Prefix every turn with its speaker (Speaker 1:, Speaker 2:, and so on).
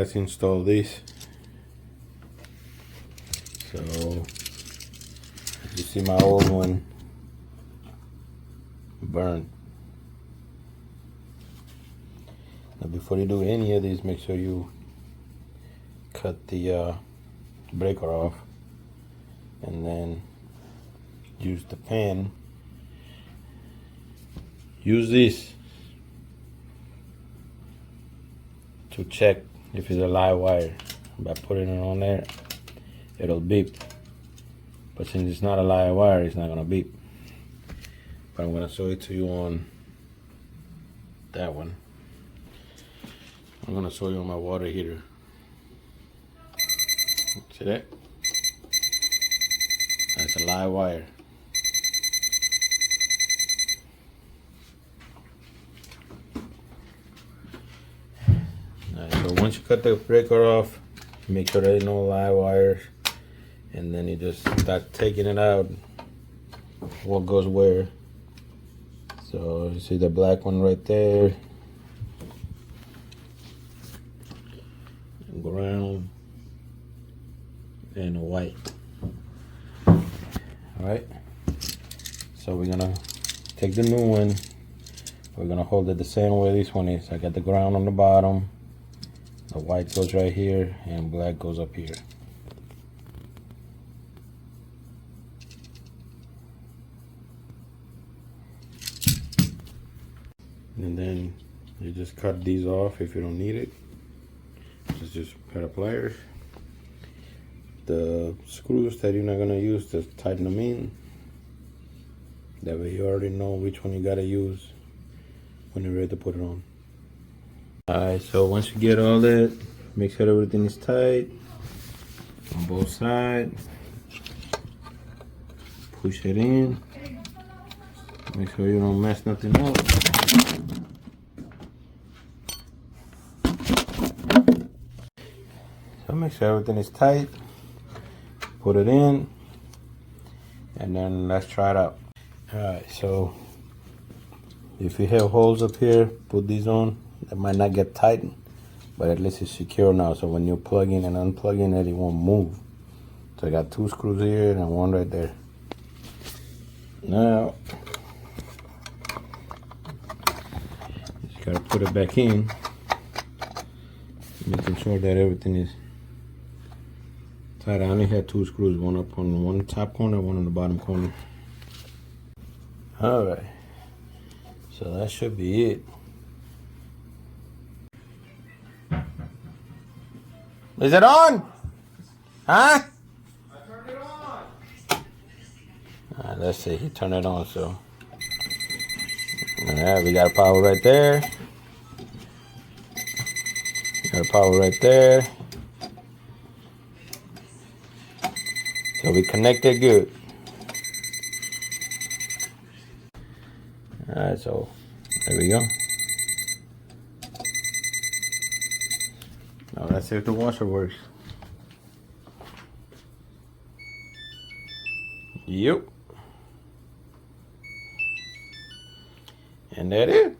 Speaker 1: let's install this. So you see my old one burned. Now before you do any of these, make sure you cut the breaker off, and then use the pen. Use this to check if it's a live wire. By putting it on there, it'll beep. But since it's not a live wire, it's not gonna beep. But I'm gonna show it to you on that one. I'm gonna show you on my water heater. See that? That's a live wire. Alright, so once you cut the breaker off, make sure there ain't no live wires, and then you just start taking it out. What goes where? So you see the black one right there, ground, and white. Alright, so we're gonna take the new one. We're gonna hold it the same way this one is. I got the ground on the bottom, the white goes right here, and black goes up here. And then you just cut these off if you don't need it. Just a pair of pliers. The screws that you're not gonna use, just tighten them in. That way you already know which one you gotta use when you're ready to put it on. Alright, so once you get all that, make sure everything is tight on both sides. Push it in. Make sure you don't mess nothing up. So make sure everything is tight. Put it in, and then let's try it out. Alright, so if you have holes up here, put these on. It might not get tightened, but at least it's secure now, so when you plug in and unplugging it, it won't move. So I got 2 screws here and 1 right there. Now just gotta put it back in, making sure that everything is tight. I only had 2 screws, one up on one top corner, one on the bottom corner. Alright, so that should be it. Is it on? Huh? I turned it on. Alright, let's see. He turned it on, so. Alright, we got power right there. Got power right there. So we connected good. Alright, so there we go. Now let's see if the washer works. Yep. And that it.